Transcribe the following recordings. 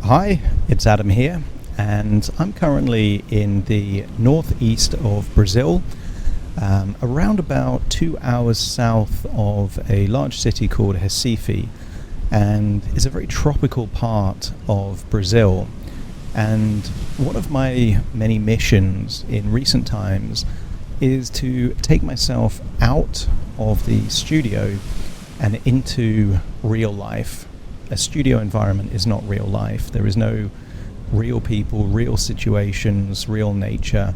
Hi, it's Adam here, and I'm currently in the northeast of Brazil, around about 2 hours south of a large city called Recife, and is a very tropical part of Brazil. And one of my many missions in recent times is to take myself out of the studio and into real life. A studio environment is not real life. There is no real people, real situations, real nature.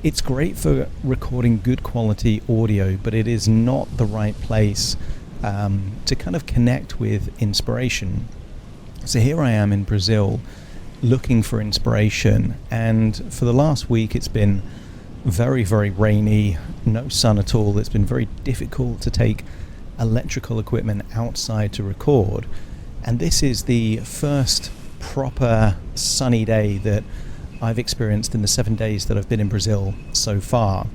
It's great for recording good quality audio, but it is not the right place to kind of connect with inspiration. So here I am in Brazil looking for inspiration, and for the last week it's been very, very rainy, no sun at all. It's been very difficult to take electrical equipment outside to record. And this is the first proper sunny day that I've experienced in the 7 days that I've been in Brazil so far.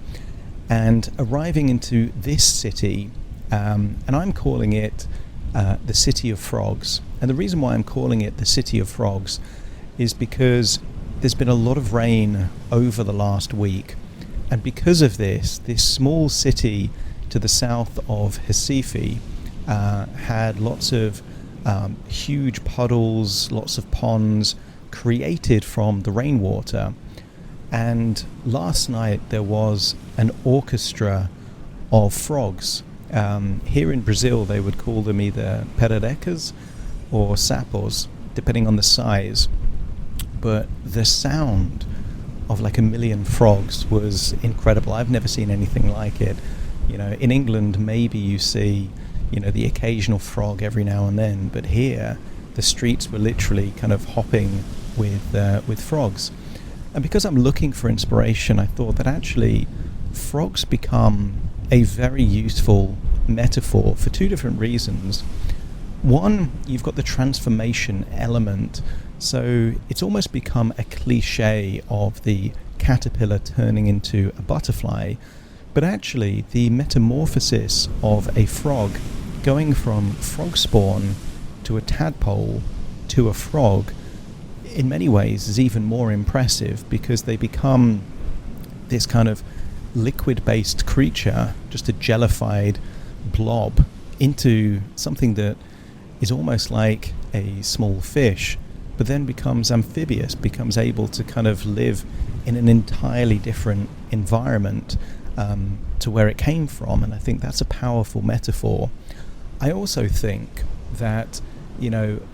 And arriving into this city, and I'm calling it the City of Frogs. And the reason why I'm calling it the City of Frogs is because there's been a lot of rain over the last week. And because of this small city to the south of Recife had lots of huge puddles, lots of ponds created from the rainwater. And last night there was an orchestra of frogs. Here in Brazil they would call them either pererecas or sapos, depending on the size. But the sound of like a million frogs was incredible. I've never seen anything like it. You know, in England maybe you see the occasional frog every now and then, but here the streets were literally kind of hopping with frogs. And because I'm looking for inspiration, I thought that actually frogs become a very useful metaphor for two different reasons. One, you've got the transformation element, so it's almost become a cliche of the caterpillar turning into a butterfly, but actually the metamorphosis of a frog going from frog spawn to a tadpole to a frog in many ways is even more impressive, because they become this kind of liquid-based creature, just a jellified blob, into something that is almost like a small fish, but then becomes amphibious, becomes able to kind of live in an entirely different environment to where it came from. And I think that's a powerful metaphor. I also think that,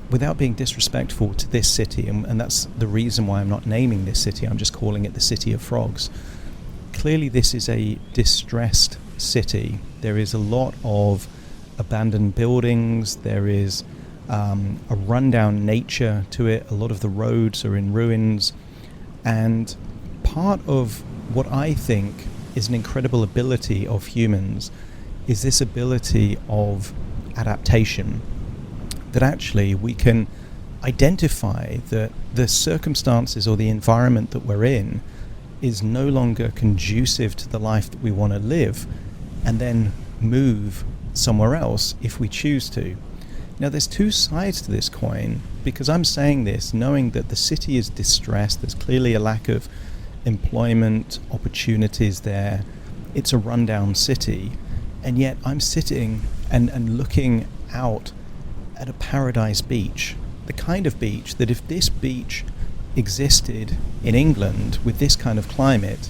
without being disrespectful to this city, and that's the reason why I'm not naming this city, I'm just calling it the City of Frogs. Clearly this is a distressed city. There is a lot of abandoned buildings, there is a rundown nature to it, a lot of the roads are in ruins, and part of what I think is an incredible ability of humans is this ability of adaptation, that actually we can identify that the circumstances or the environment that we're in is no longer conducive to the life that we want to live, and then move somewhere else if we choose to. Now there's two sides to this coin, because I'm saying this knowing that the city is distressed. There's clearly a lack of employment opportunities there. It's a rundown city, and yet I'm sitting and looking out at a paradise beach, the kind of beach that if this beach existed in England with this kind of climate,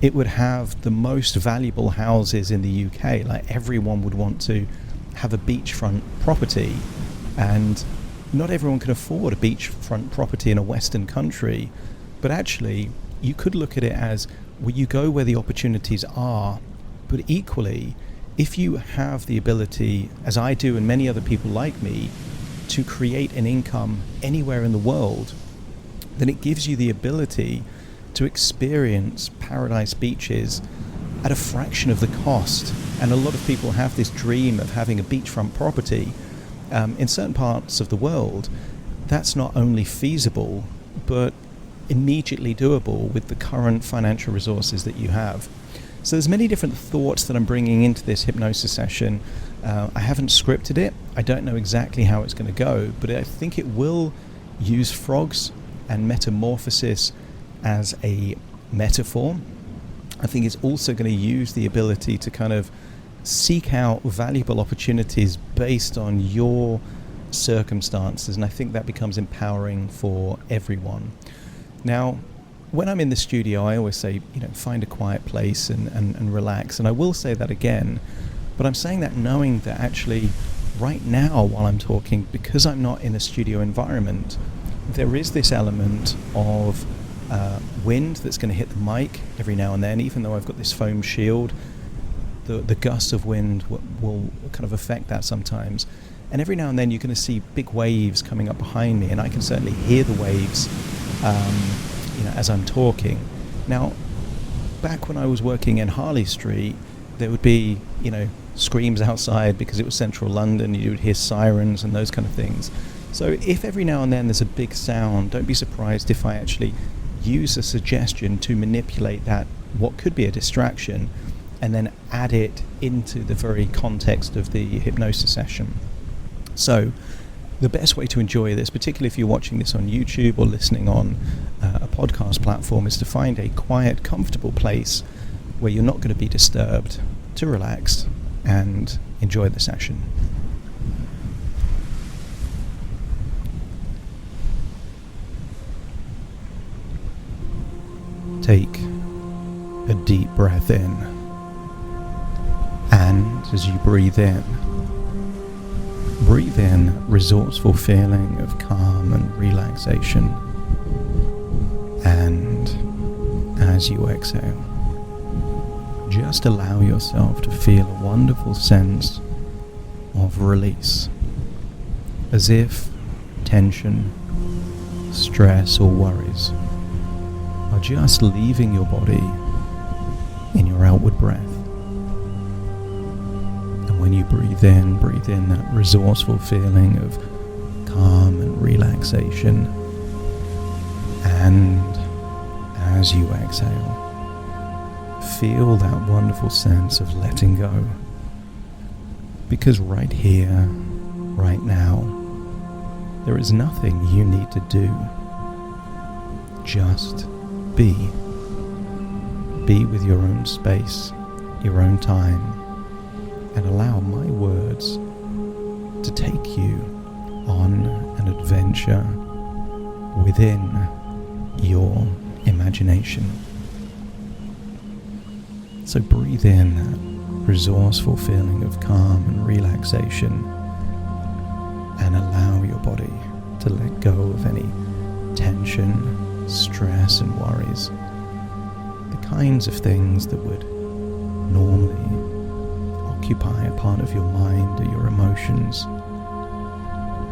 it would have the most valuable houses in the UK. Like, everyone would want to have a beachfront property, and not everyone can afford a beachfront property in a Western country. But actually you could look at it as, well, you go where the opportunities are, but equally, if you have the ability, as I do and many other people like me, to create an income anywhere in the world, then it gives you the ability to experience paradise beaches at a fraction of the cost. And a lot of people have this dream of having a beachfront property. In certain parts of the world, that's not only feasible, but immediately doable with the current financial resources that you have. So there's many different thoughts that I'm bringing into this hypnosis session. I haven't scripted it. I don't know exactly how it's going to go, but I think it will use frogs and metamorphosis as a metaphor. I think it's also going to use the ability to kind of seek out valuable opportunities based on your circumstances, and I think that becomes empowering for everyone. Now, when I'm in the studio, I always say, find a quiet place and relax, and I will say that again, but I'm saying that knowing that actually right now while I'm talking, because I'm not in a studio environment, there is this element of wind that's going to hit the mic every now and then. Even though I've got this foam shield, the gusts of wind will kind of affect that sometimes. And every now and then you're going to see big waves coming up behind me, and I can certainly hear the waves as I'm talking. Now, back when I was working in Harley Street, there would be, screams outside because it was central London. You would hear sirens and those kind of things. So if every now and then there's a big sound, don't be surprised if I actually use a suggestion to manipulate that, what could be a distraction, and then add it into the very context of the hypnosis session. So the best way to enjoy this, particularly if you're watching this on YouTube or listening on a podcast platform, is to find a quiet, comfortable place where you're not going to be disturbed, to relax and enjoy the session. Take a deep breath in, and as you breathe in resourceful feeling of calm and relaxation, and as you exhale, just allow yourself to feel a wonderful sense of release, as if tension, stress or worries are just leaving your body in your outward breath. And when you breathe in that resourceful feeling of calm and relaxation. And as you exhale, feel that wonderful sense of letting go. Because right here, right now, there is nothing you need to do. Just be. Be with your own space, your own time, and allow my words to take you on an adventure within your imagination. So breathe in that resourceful feeling of calm and relaxation, and allow your body to let go of any tension, stress and worries, the kinds of things that would normally occupy a part of your mind or your emotions.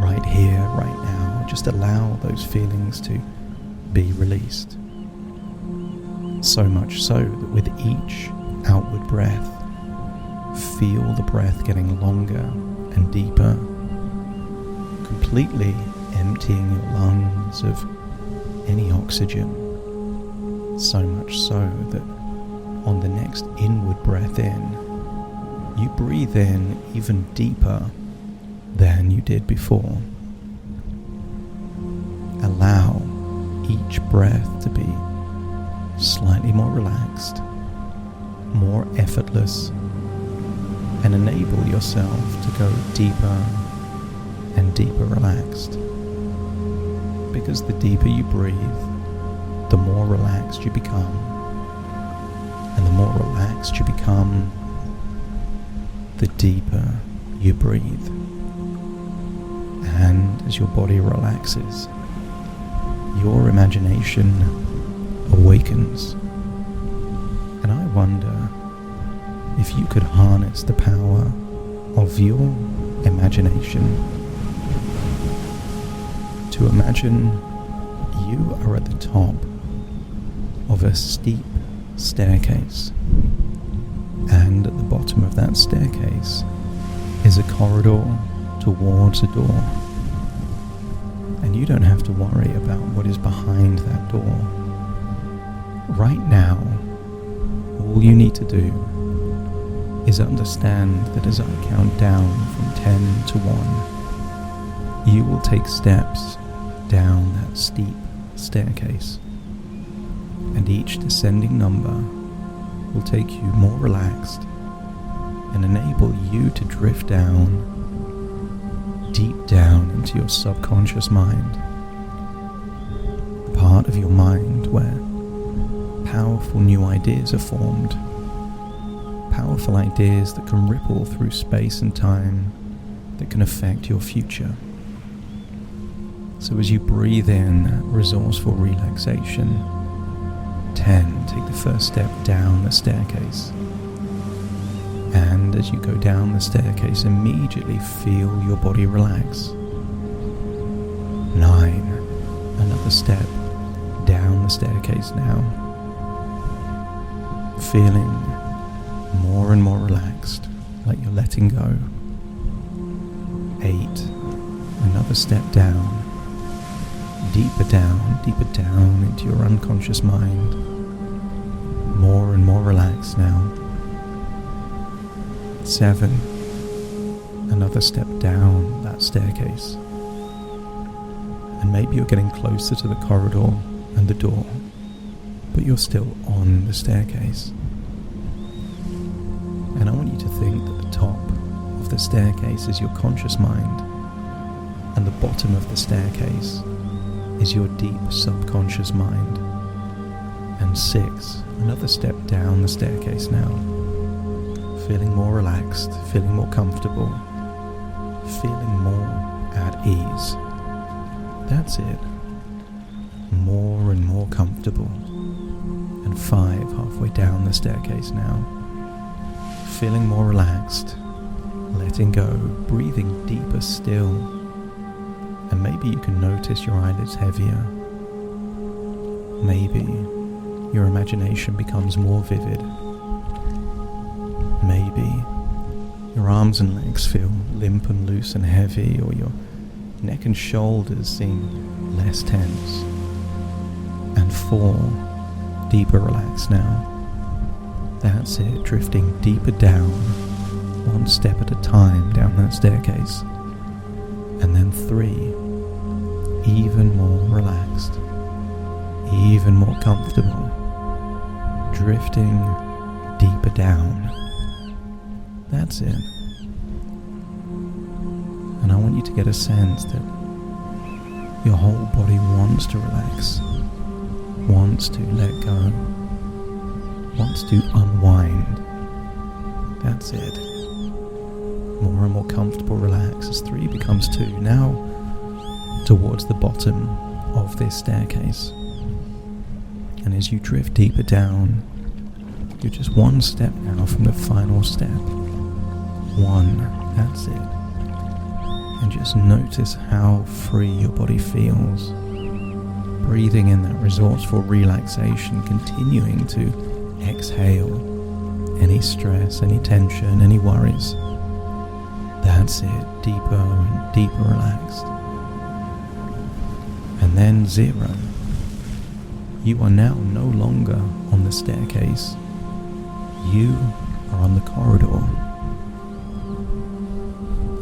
Right here, right now, just allow those feelings to be released. So much so that with each outward breath, feel the breath getting longer and deeper, completely emptying your lungs of any oxygen, so much so that on the next inward breath in, you breathe in even deeper than you did before. Allow each breath to be slightly more relaxed, more effortless, and enable yourself to go deeper and deeper relaxed. Because the deeper you breathe, the more relaxed you become. And the more relaxed you become, the deeper you breathe. And as your body relaxes, your imagination awakens. And I wonder if you could harness the power of your imagination to imagine you are at the top of a steep staircase, and at the bottom of that staircase is a corridor towards a door, and you don't have to worry about what is behind that door. Right now, all you need to do is understand that as I count down from 10 to 1, you will take steps down that steep staircase, and each descending number will take you more relaxed and enable you to drift down, deep down into your subconscious mind, the part of your mind where powerful new ideas are formed, powerful ideas that can ripple through space and time, that can affect your future. So as you breathe in that resourceful relaxation, 10, take the first step down the staircase. And as you go down the staircase, immediately feel your body relax. 9, another step down the staircase now. Feeling more and more relaxed, like you're letting go. 8, another step down. Deeper down into your unconscious mind. More and more relaxed now. 7, another step down that staircase. And maybe you're getting closer to the corridor and the door, but you're still on the staircase. And I want you to think that the top of the staircase is your conscious mind, and the bottom of the staircase is your deep subconscious mind. And 6, another step down the staircase now. Feeling more relaxed, feeling more comfortable, feeling more at ease. That's it. More and more comfortable. And 5, halfway down the staircase now. Feeling more relaxed, letting go, breathing deeper still. And maybe you can notice your eyelids heavier. Maybe your imagination becomes more vivid. Maybe your arms and legs feel limp and loose and heavy, or your neck and shoulders seem less tense. And 4, deeper relaxed now. That's it, drifting deeper down, one step at a time down that staircase. And then 3, even more relaxed, even more comfortable, drifting deeper down. That's it. And I want you to get a sense that your whole body wants to relax, wants to let go, wants to unwind. That's it. More and more comfortable, relax as 3 becomes 2. Now towards the bottom of this staircase. And as you drift deeper down, you're just one step now from the final step. 1, that's it. And just notice how free your body feels. Breathing in that resourceful relaxation, continuing to exhale any stress, any tension, any worries. That's it, deeper and deeper relaxed. And then 0. You are now no longer on the staircase. You are on the corridor.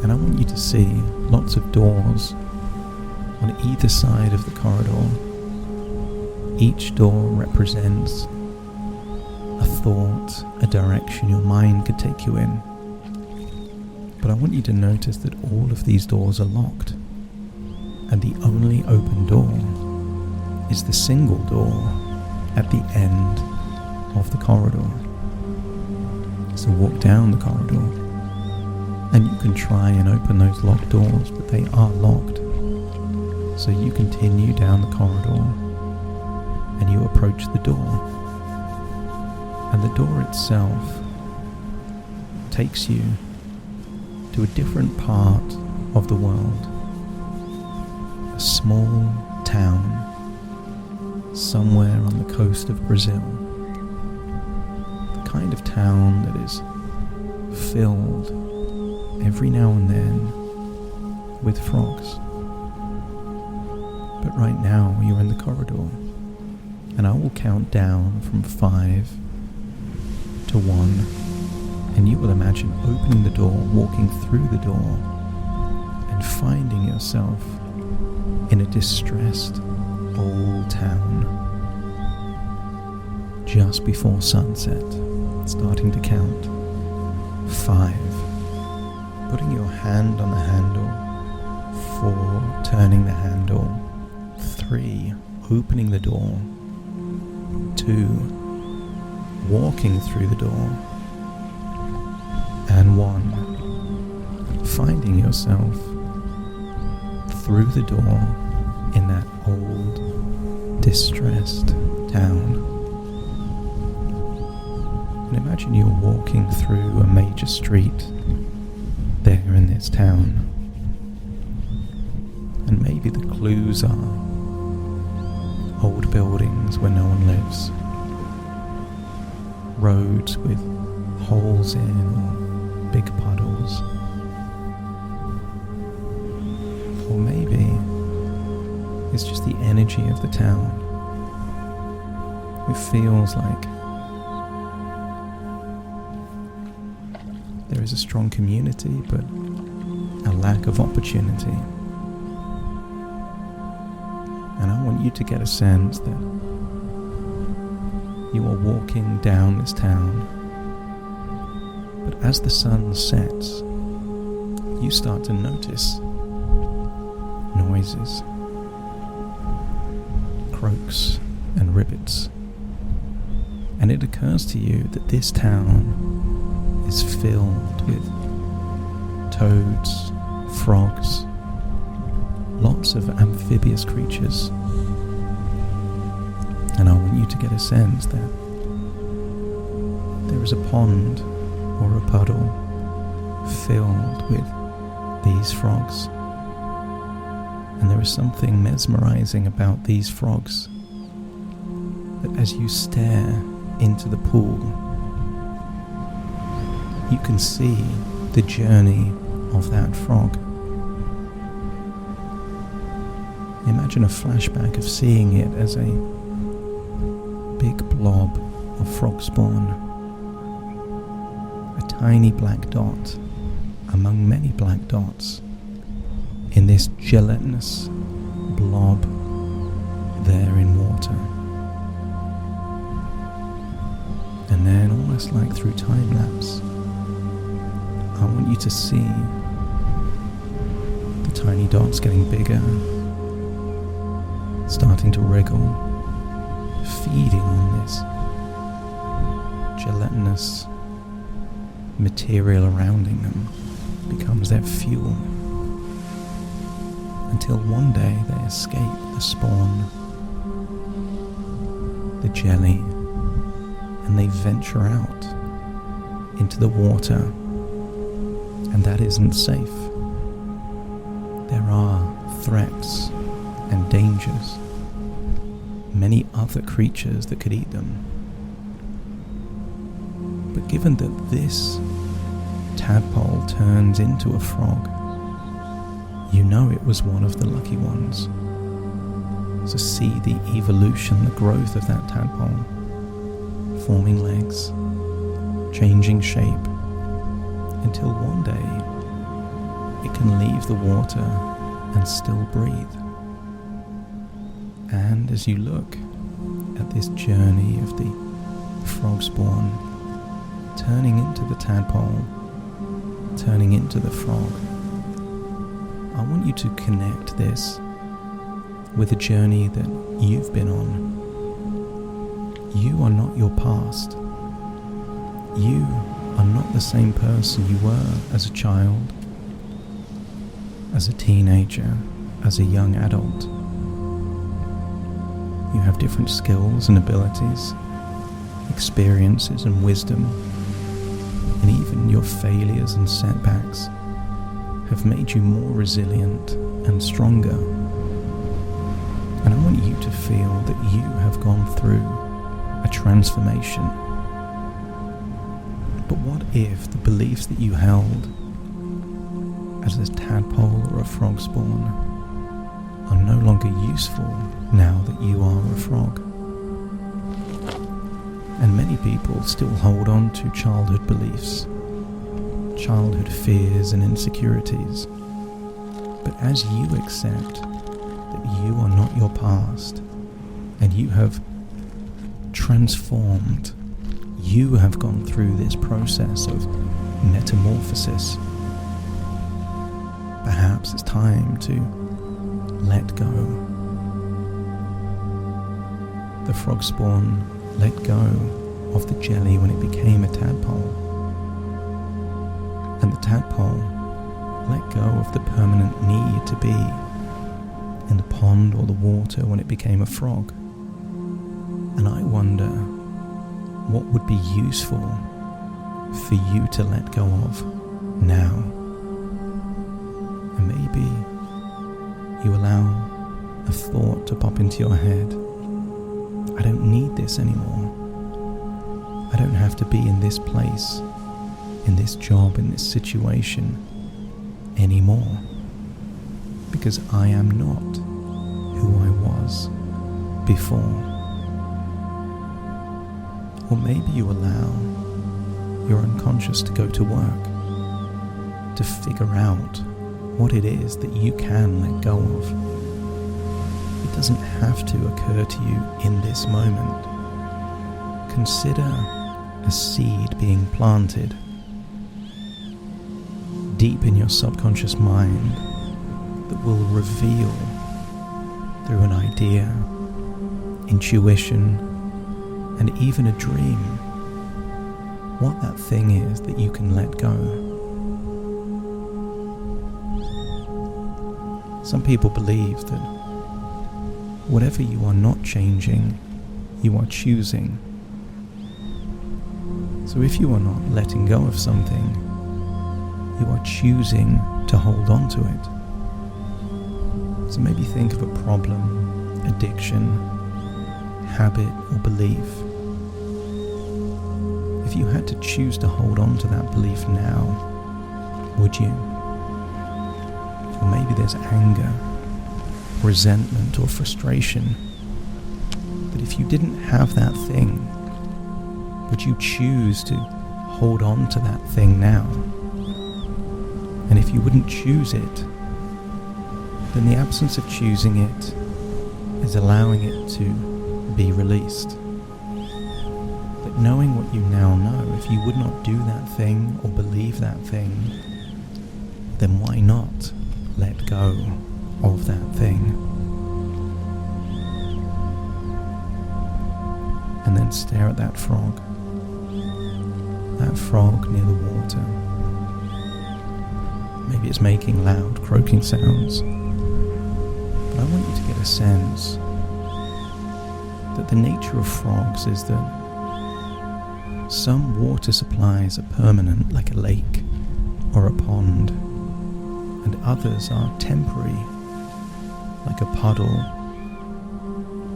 And I want you to see lots of doors on either side of the corridor. Each door represents a thought, a direction your mind could take you in. But I want you to notice that all of these doors are locked, and the only open door is the single door at the end of the corridor. So walk down the corridor, and you can try and open those locked doors, but they are locked. So you continue down the corridor, and you approach the door. And the door itself takes you to a different part of the world. A small town somewhere on the coast of Brazil. The kind of town that is filled every now and then with frogs. But right now you're in the corridor, and I will count down from 5 to 1, and you will imagine opening the door, walking through the door, and finding yourself in a distressed old town just before sunset, starting to count. 5, putting your hand on the handle. 4, turning the handle. 3, opening the door. 2, walking through the door. And 1, finding yourself through the door in that old, distressed town. And imagine you're walking through a major street there in this town. And maybe the clues are old buildings where no one lives, roads with holes in or big puddles, or maybe it's just the energy of the town. It feels like there is a strong community, but a lack of opportunity. And I want you to get a sense that you are walking down this town, but as the sun sets, you start to notice noises, croaks and rivets, and it occurs to you that this town is filled with toads, frogs, lots of amphibious creatures. And I want you to get a sense that there is a pond or a puddle filled with these frogs. And there is something mesmerizing about these frogs, that as you stare into the pool, you can see the journey of that frog. Imagine a flashback of seeing it as a big blob of frog spawn, a tiny black dot among many black dots in this gelatinous blob there in water. And then, almost like through time lapse, I want you to see the tiny dots getting bigger, starting to wriggle, feeding on this gelatinous material surrounding them, becomes their fuel, until one day they escape the spawn, the jelly, and they venture out into the water. And that isn't safe. There are threats and dangers, many other creatures that could eat them. But given that this tadpole turns into a frog, you know it was one of the lucky ones. So see the evolution, the growth of that tadpole, forming legs, changing shape, until one day it can leave the water and still breathe. And as you look at this journey of the frog spawn, turning into the tadpole, turning into the frog, I want you to connect this with a journey that you've been on. You are not your past. You are not the same person you were as a child, as a teenager, as a young adult. You have different skills and abilities, experiences and wisdom, and even your failures and setbacks have made you more resilient and stronger. And I want you to feel that you have gone through a transformation. But what if the beliefs that you held as a tadpole or a frog spawn are no longer useful now that you are a frog? And many people still hold on to childhood beliefs, childhood fears and insecurities. But as you accept that you are not your past, and you have transformed. You have gone through this process of metamorphosis. Perhaps it's time to let go. The frog spawn let go of the jelly when it became a tadpole, and the tadpole let go of the permanent need to be in the pond or the water when it became a frog. And I wonder what would be useful for you to let go of now. And maybe you allow a thought to pop into your head. I don't need this anymore. I don't have to be in this place, in this job, in this situation anymore, because I am not who I was before. Or maybe you allow your unconscious to go to work to figure out what it is that you can let go of. It doesn't have to occur to you in this moment. Consider a seed being planted deep in your subconscious mind that will reveal through an idea, intuition, and even a dream what that thing is that you can let go. Some people believe that whatever you are not changing, you are choosing. So if you are not letting go of something, you are choosing to hold on to it. So maybe think of a problem, addiction, habit, or belief. If you had to choose to hold on to that belief now, would you? Or maybe there's anger, resentment, or frustration. But if you didn't have that thing, would you choose to hold on to that thing now? And if you wouldn't choose it, then the absence of choosing it is allowing it to be released. But knowing what you now know, if you would not do that thing or believe that thing, then why not let go of that thing? And then stare at that frog near the water. Maybe it's making loud croaking sounds, but I want you to get a sense that the nature of frogs is that some water supplies are permanent, like a lake or a pond, and others are temporary, like a puddle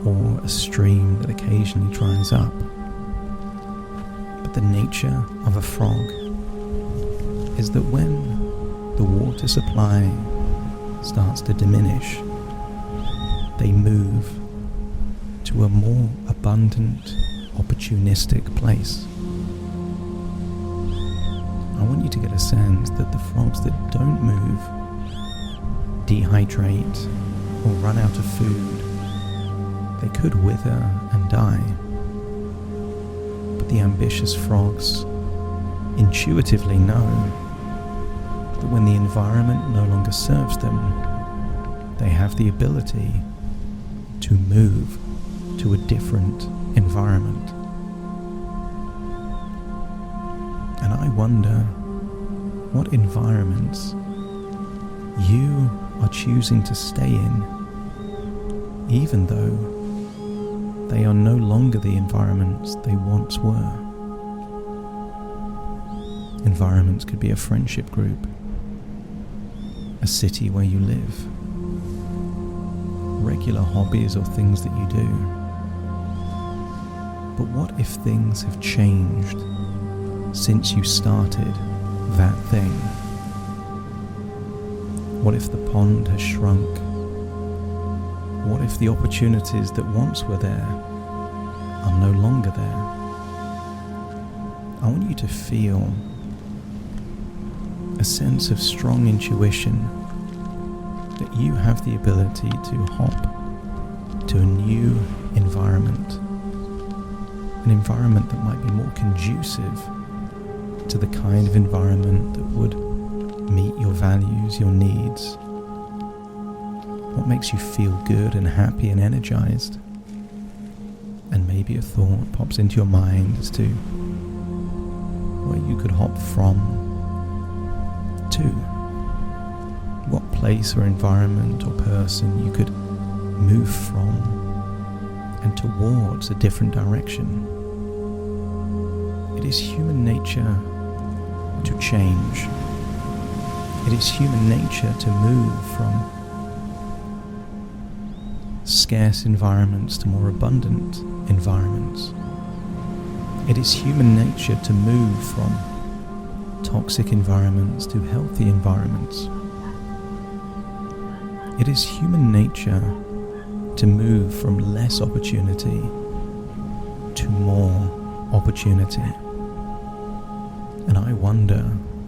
or a stream that occasionally dries up. But the nature of a frog is that when the water supply starts to diminish, they move to a more abundant, opportunistic place. I want you to get a sense that the frogs that don't move dehydrate or run out of food. They could wither and die. But the ambitious frogs intuitively know that when the environment no longer serves them, they have the ability to move to a different environment. And I wonder what environments you are choosing to stay in, even though they are no longer the environments they once were. Environments could be a friendship group, a city where you live, regular hobbies or things that you do. But what if things have changed since you started that thing? What if the pond has shrunk? What if the opportunities that once were there are no longer there? I want you to feel a sense of strong intuition that you have the ability to hop to a new environment, an environment that might be more conducive to the kind of environment that would meet your values, your needs, what makes you feel good and happy and energized. And maybe a thought pops into your mind as to where you could hop from to, what place or environment or person you could move from and towards a different direction. It is human nature to change. It is human nature to move from scarce environments to more abundant environments. It is human nature to move from toxic environments to healthy environments. It is human nature to move from less opportunity to more opportunity. And I wonder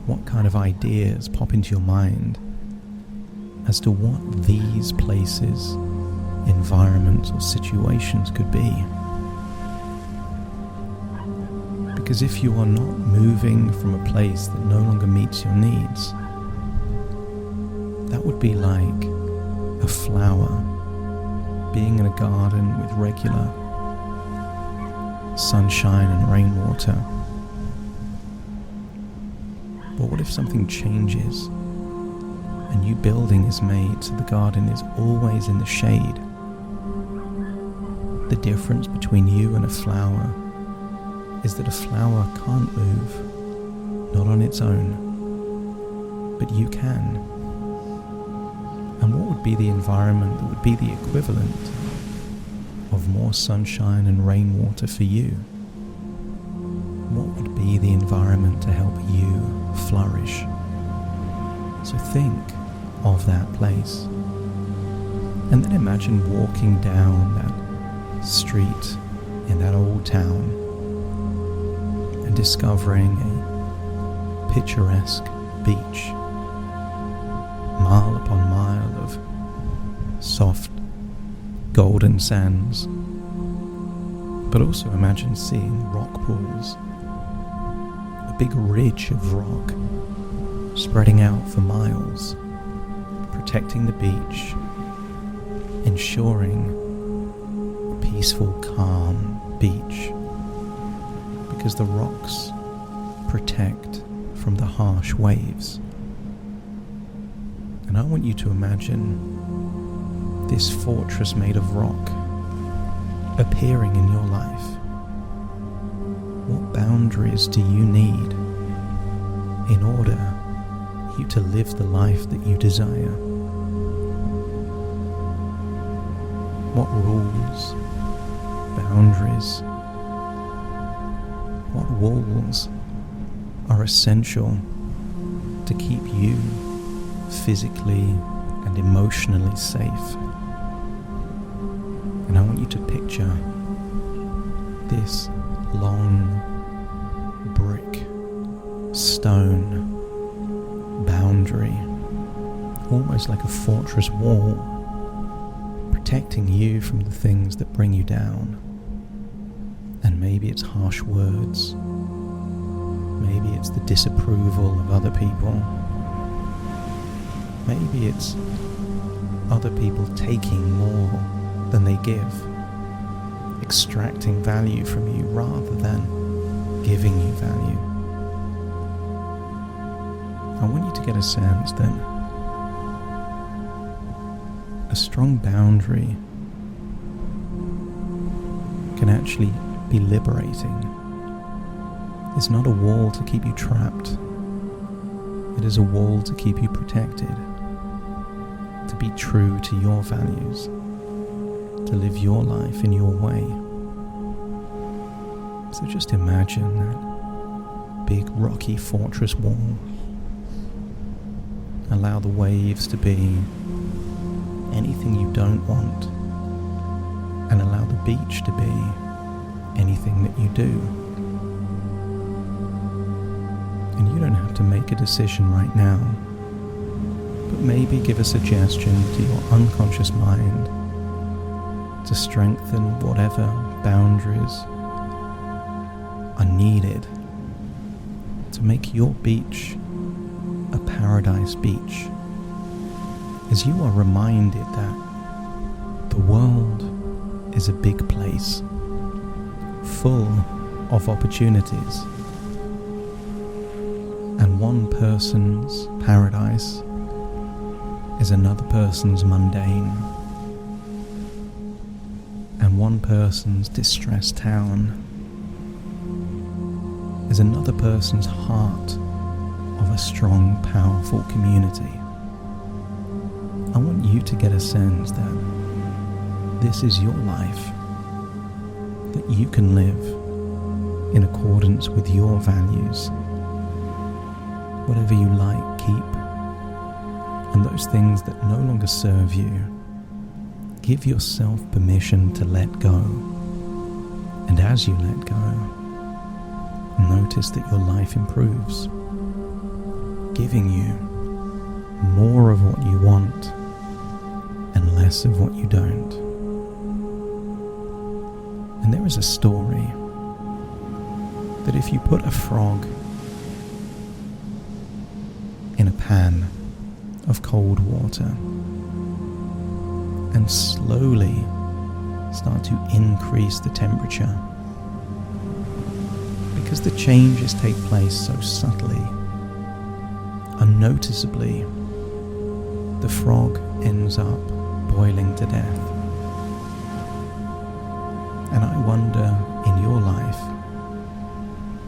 what kind of ideas pop into your mind as to what these places, environments or situations could be. Because if you are not moving from a place that no longer meets your needs, that would be like a flower being in a garden with regular sunshine and rainwater. But what if something changes? A new building is made so the garden is always in the shade. The difference between you and a flower is that a flower can't move, not on its own, but you can. And what would be the environment that would be the equivalent of more sunshine and rainwater for you? What would be the environment to help you flourish? So think of that place. And then imagine walking down that street in that old town and discovering a picturesque beach, mile upon mile of soft golden sands. But also imagine seeing rock pools, a big ridge of rock spreading out for miles, protecting the beach, ensuring a peaceful, calm beach, because the rocks protect from the harsh waves. And I want you to imagine this fortress made of rock appearing in your life. What boundaries do you need in order you to live the life that you desire? What rules, boundaries, what walls are essential to keep you physically and emotionally safe? And I want you to picture this long brick, stone boundary, almost like a fortress wall, protecting you from the things that bring you down. And maybe it's harsh words, maybe it's the disapproval of other people, maybe it's other people taking more than they give, extracting value from you rather than giving you value. I want you to get a sense that a strong boundary can actually be liberating. It's not a wall to keep you trapped. It is a wall to keep you protected, to be true to your values, to live your life in your way. So just imagine that big rocky fortress wall. Allow the waves to be anything you don't want, and allow the beach to be anything that you do. And you don't have to make a decision right now. but maybe give a suggestion to your unconscious mind to strengthen whatever boundaries are needed to make your beach a paradise beach, as you are reminded that the world is a big place full of opportunities, and one person's paradise is another person's mundane, and one person's distressed town is another person's heart of a strong, powerful community. I want you to get a sense that this is your life, that you can live in accordance with your values. Whatever you like, keep, and those things that no longer serve you, give yourself permission to let go. And as you let go, notice that your life improves, giving you more of what you want and less of what you don't. And there is a story that if you put a frog in a pan of cold water and slowly start to increase the temperature, because the changes take place so subtly, unnoticeably, the frog ends up boiling to death. And I wonder, in your life,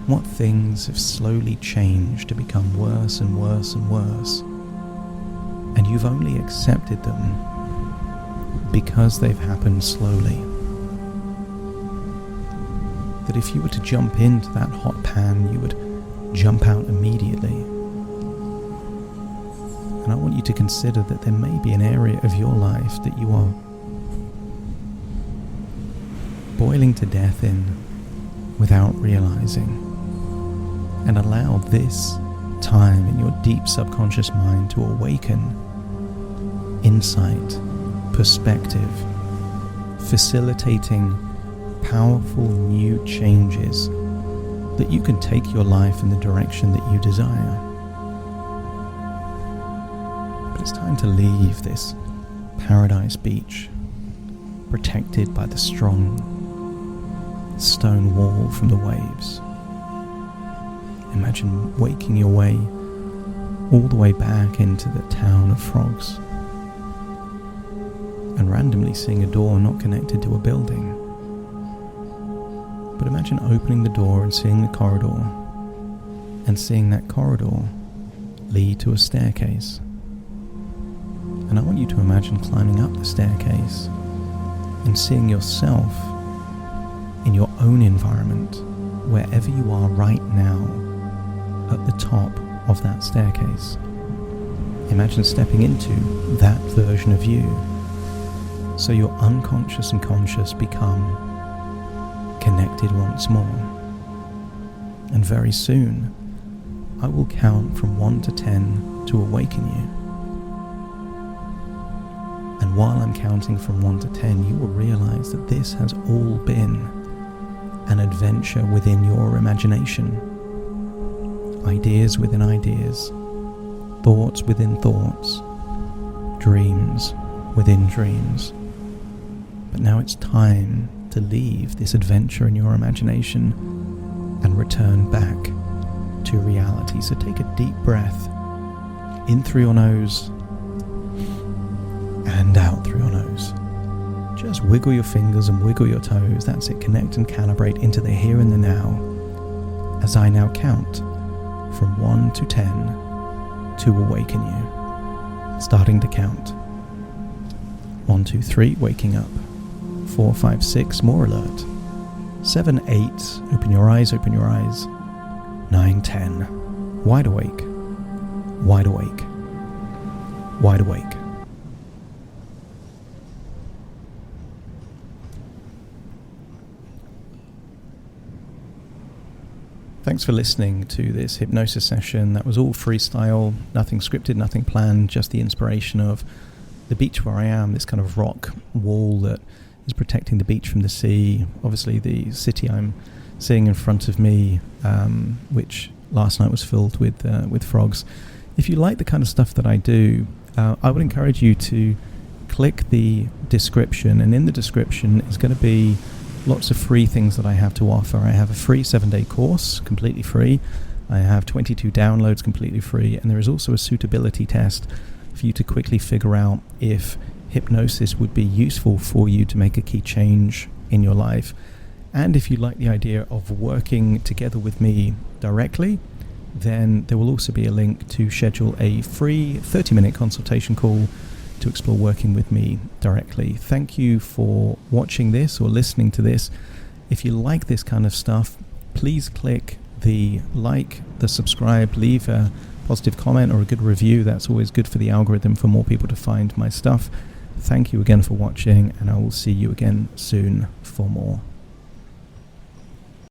what things have slowly changed to become worse and worse and worse, and you've only accepted them because they've happened slowly. That if you were to jump into that hot pan, you would jump out immediately. And I want you to consider that there may be an area of your life that you are boiling to death in without realizing. And allow this time in your deep subconscious mind to awaken insight, perspective, facilitating powerful new changes that you can take your life in the direction that you desire. But it's time to leave this paradise beach, protected by the strong stone wall from the waves. Imagine waking your way all the way back into the town of frogs and randomly seeing a door not connected to a building. But imagine opening the door and seeing the corridor, and seeing that corridor lead to a staircase. And I want you to imagine climbing up the staircase and seeing yourself in your own environment, wherever you are right now, at the top of that staircase. Imagine stepping into that version of you, so your unconscious and conscious become connected once more. And very soon, I will count from 1 to 10 to awaken you. And while I'm counting from 1 to 10, you will realize that this has all been an adventure within your imagination. Ideas within ideas, thoughts within thoughts, dreams within dreams. But now it's time to leave this adventure in your imagination and return back to reality. So take a deep breath in through your nose and out through your nose. Just wiggle your fingers and wiggle your toes. That's it. Connect and calibrate into the here and the now, as I now count from 1 to 10 to awaken you. Starting to count. 1, 2, 3, waking up. 4, 5, 6, more alert. 7, 8, open your eyes, open your eyes. 9, 10, wide awake, wide awake, wide awake. Thanks for listening to this hypnosis session. That was all freestyle, nothing scripted, nothing planned, just the inspiration of the beach where I am, this kind of rock wall that is protecting the beach from the sea. Obviously the city I'm seeing in front of me, which last night was filled with frogs. If you like the kind of stuff that I do, I would encourage you to click the description, and in the description is going to be lots of free things that I have to offer. I have a free 7-day course, completely free. I have 22 downloads, completely free, and there is also a suitability test for you to quickly figure out if hypnosis would be useful for you to make a key change in your life. And if you like the idea of working together with me directly, then there will also be a link to schedule a free 30-minute consultation call to explore working with me directly. Thank you for watching this or listening to this. If you like this kind of stuff, please click the like, the subscribe, leave a positive comment or a good review. That's always good for the algorithm for more people to find my stuff. Thank you again for watching, and I will see you again soon for more.